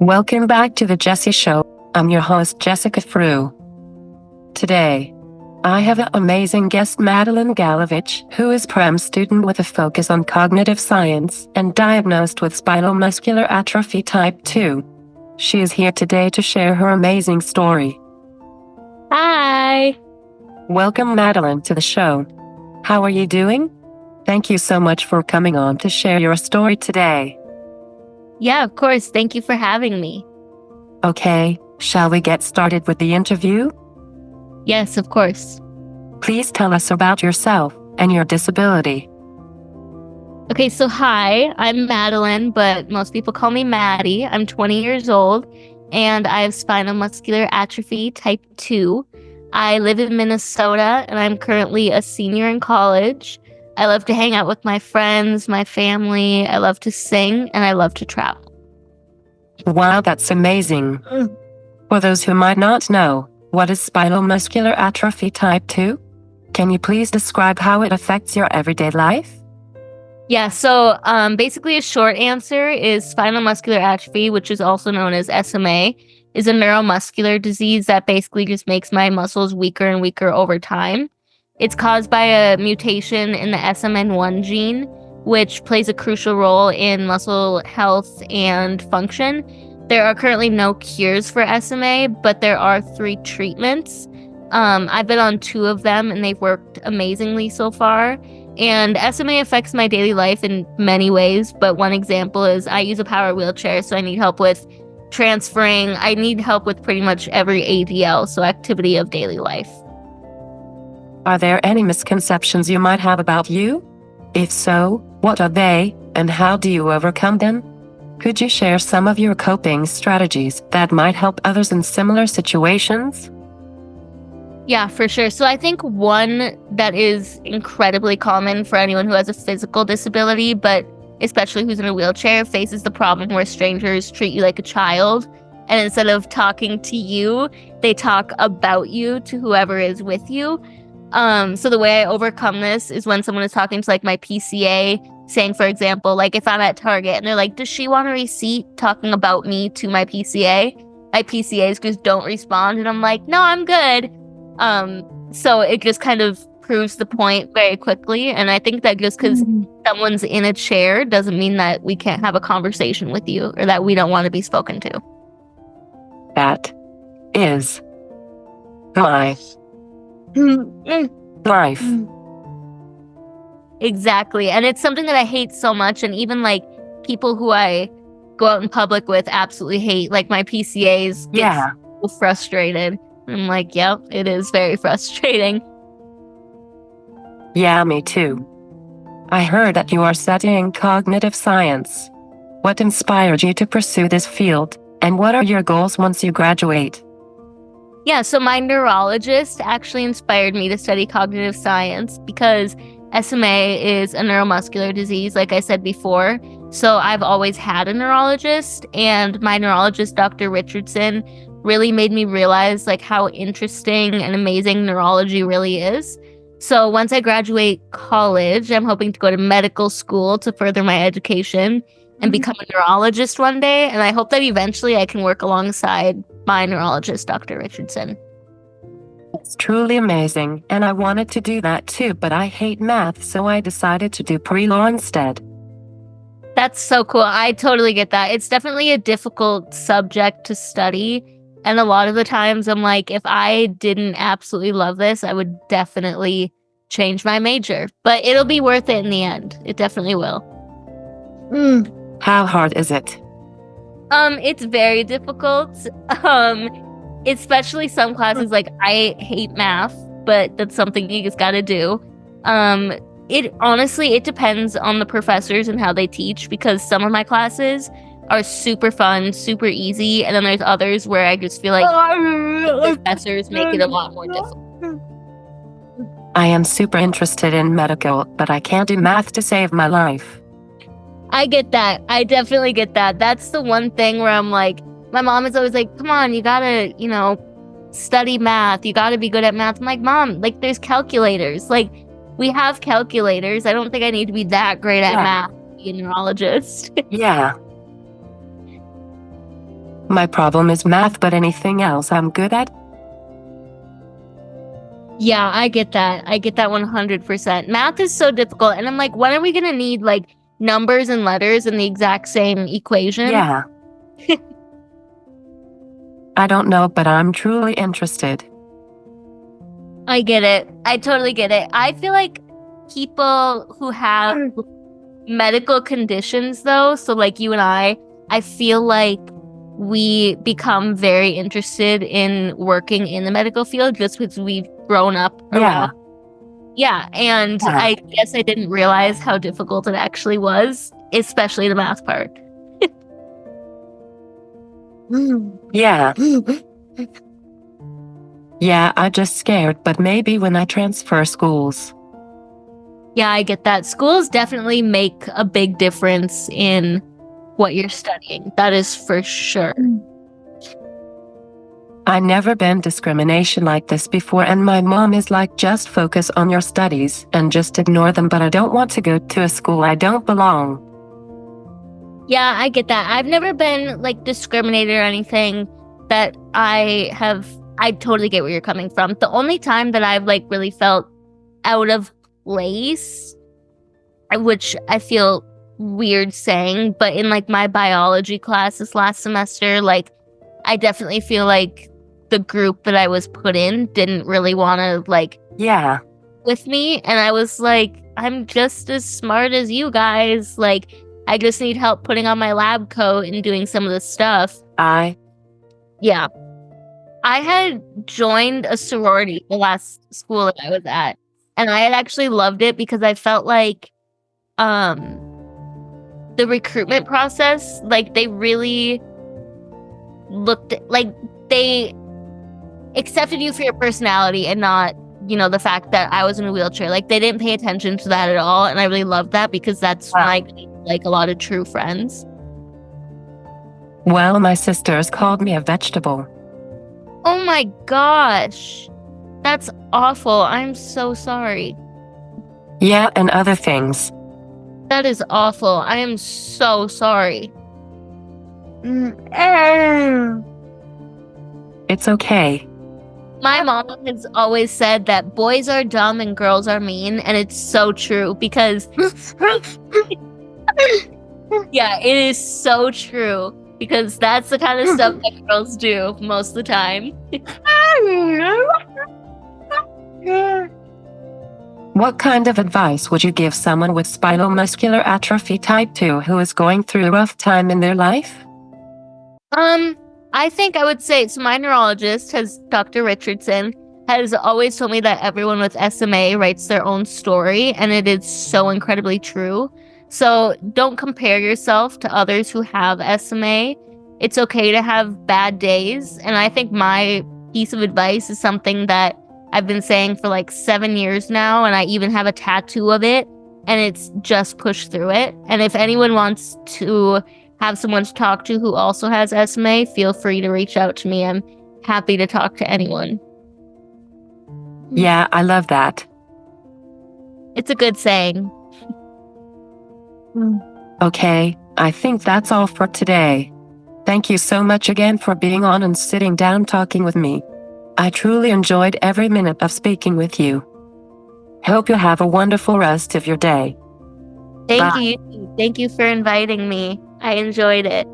Welcome back to the Jessie Show. I'm your host, Jessica Frew. Today, I have an amazing guest, Madeline Galovich, who is PREM student with a focus on cognitive science and diagnosed with spinal muscular atrophy type 2. She is here today to share her amazing story. Hi. Welcome, Madeline, to the show. How are you doing? Thank you so much for coming on to share your story today. Yeah, of course. Thank you for having me. Okay, shall we get started with the interview? Yes, of course. Please tell us about yourself and your disability. Okay, so hi, I'm Madeline, but most people call me Maddie. I'm 20 years old, and I have spinal muscular atrophy type 2. I live in Minnesota, and I'm currently a senior in college. I love to hang out with my friends, my family. I love to sing, and I love to travel. Wow, that's amazing. For those who might not know, what is spinal muscular atrophy type 2? Can you please describe how it affects your everyday life? Yeah, so basically a short answer is spinal muscular atrophy, which is also known as SMA, is a neuromuscular disease that basically just makes my muscles weaker and weaker over time. It's caused by a mutation in the SMN1 gene, which plays a crucial role in muscle health and function. There are currently no cures for SMA, but there are 3 treatments. I've been on 2 of them, and they've worked amazingly so far. And SMA affects my daily life in many ways, but one example is I use a power wheelchair, so I need help with transferring. I need help with pretty much every ADL, so activity of daily life. Are there any misconceptions you might have about you? If so, what are they, and how do you overcome them? Could you share some of your coping strategies that might help others in similar situations? Yeah, for sure. So I think one that is incredibly common for anyone who has a physical disability, but especially who's in a wheelchair, faces the problem where strangers treat you like a child. And instead of talking to you, they talk about you to whoever is with you. So the way I overcome this is when someone is talking to like my PCA, saying, for example, like if I'm at Target and they're like, does she want a receipt, talking about me to my PCA? My PCAs just don't respond. And I'm like, no, I'm good. So it just kind of proves the point very quickly. And I think that just because someone's in a chair doesn't mean that we can't have a conversation with you or that we don't want to be spoken to. That is my life. Exactly. And it's something that I hate so much. And even like people who I go out in public with absolutely hate, like my PCAs get so frustrated. I'm like, yep, it is very frustrating. Yeah, me too. I heard that you are studying cognitive science. What inspired you to pursue this field, and what are your goals once you graduate? Yeah, so my neurologist actually inspired me to study cognitive science because SMA is a neuromuscular disease, like I said before. So I've always had a neurologist, and my neurologist, Dr. Richardson, really made me realize like how interesting and amazing neurology really is. So once I graduate college, I'm hoping to go to medical school to further my education and become a neurologist one day. And I hope that eventually I can work alongside my neurologist, Dr. Richardson. It's truly amazing, and I wanted to do that too, but I hate math, so I decided to do pre-law instead. That's so cool. I totally get that. It's definitely a difficult subject to study. And a lot of the times I'm like, if I didn't absolutely love this, I would definitely change my major. But it'll be worth it in the end. It definitely will. How hard is it? It's very difficult. Especially some classes, like I hate math, but that's something you just gotta do. It depends on the professors and how they teach, because some of my classes are super fun, super easy, and then there's others where I just feel like professors make it a lot more difficult. I am super interested in medical, but I can't do math to save my life. I get that. I definitely get that. That's the one thing where I'm like, my mom is always like, come on, you gotta, study math. You gotta be good at math. I'm like, Mom, like there's calculators. Like we have calculators. I don't think I need to be that great at math to be a neurologist. Yeah. My problem is math, but anything else I'm good at. Yeah, I get that. I get that 100%. Math is so difficult. And I'm like, when are we going to need like numbers and letters in the exact same equation? Yeah. I don't know, but I'm truly interested. I get it. I totally get it. I feel like people who have medical conditions, though, so like you and I feel like we become very interested in working in the medical field just because we've grown up around. Yeah, and Yeah. I guess I didn't realize how difficult it actually was, especially the math part. Yeah. Yeah, I'm just scared, but maybe when I transfer schools. Yeah, I get that. Schools definitely make a big difference in what you're studying. That is for sure. I never been discrimination like this before, and my mom is like, just focus on your studies and just ignore them, but I don't want to go to a school I don't belong. Yeah, I get that. I've never been like discriminated or anything that I totally get where you're coming from. The only time that I've like really felt out of place, which I feel weird saying, but in like my biology class this last semester, like I definitely feel like the group that I was put in didn't really want to like with me, and I was like, I'm just as smart as you guys, like I just need help putting on my lab coat and doing some of the stuff. Yeah, I had joined a sorority the last school that I was at, and I had actually loved it because I felt like the recruitment process, like they really looked like they accepted you for your personality and not, you know, the fact that I was in a wheelchair. Like they didn't pay attention to that at all, and I really loved that because that's when I made, like, a lot of true friends. Well, my sisters called me a vegetable. Oh my gosh, that's awful. I'm so sorry. Yeah, and other things. That is awful. I am so sorry. It's okay. My mom has always said that boys are dumb and girls are mean, and it's so true because yeah, it is so true because that's the kind of stuff that girls do most of the time. What kind of advice would you give someone with spinal muscular atrophy type 2 who is going through a rough time in their life? I think I would say, so my neurologist, Dr. Richardson, has always told me that everyone with SMA writes their own story, and it is so incredibly true. So don't compare yourself to others who have SMA. It's okay to have bad days, and I think my piece of advice is something that I've been saying for like 7 years now, and I even have a tattoo of it, and it's just push through it. And if anyone wants to have someone to talk to who also has SMA, feel free to reach out to me. I'm happy to talk to anyone. Yeah, I love that. It's a good saying. Okay, I think that's all for today. Thank you so much again for being on and sitting down talking with me. I truly enjoyed every minute of speaking with you. Hope you have a wonderful rest of your day. Thank you. Thank you for inviting me. I enjoyed it.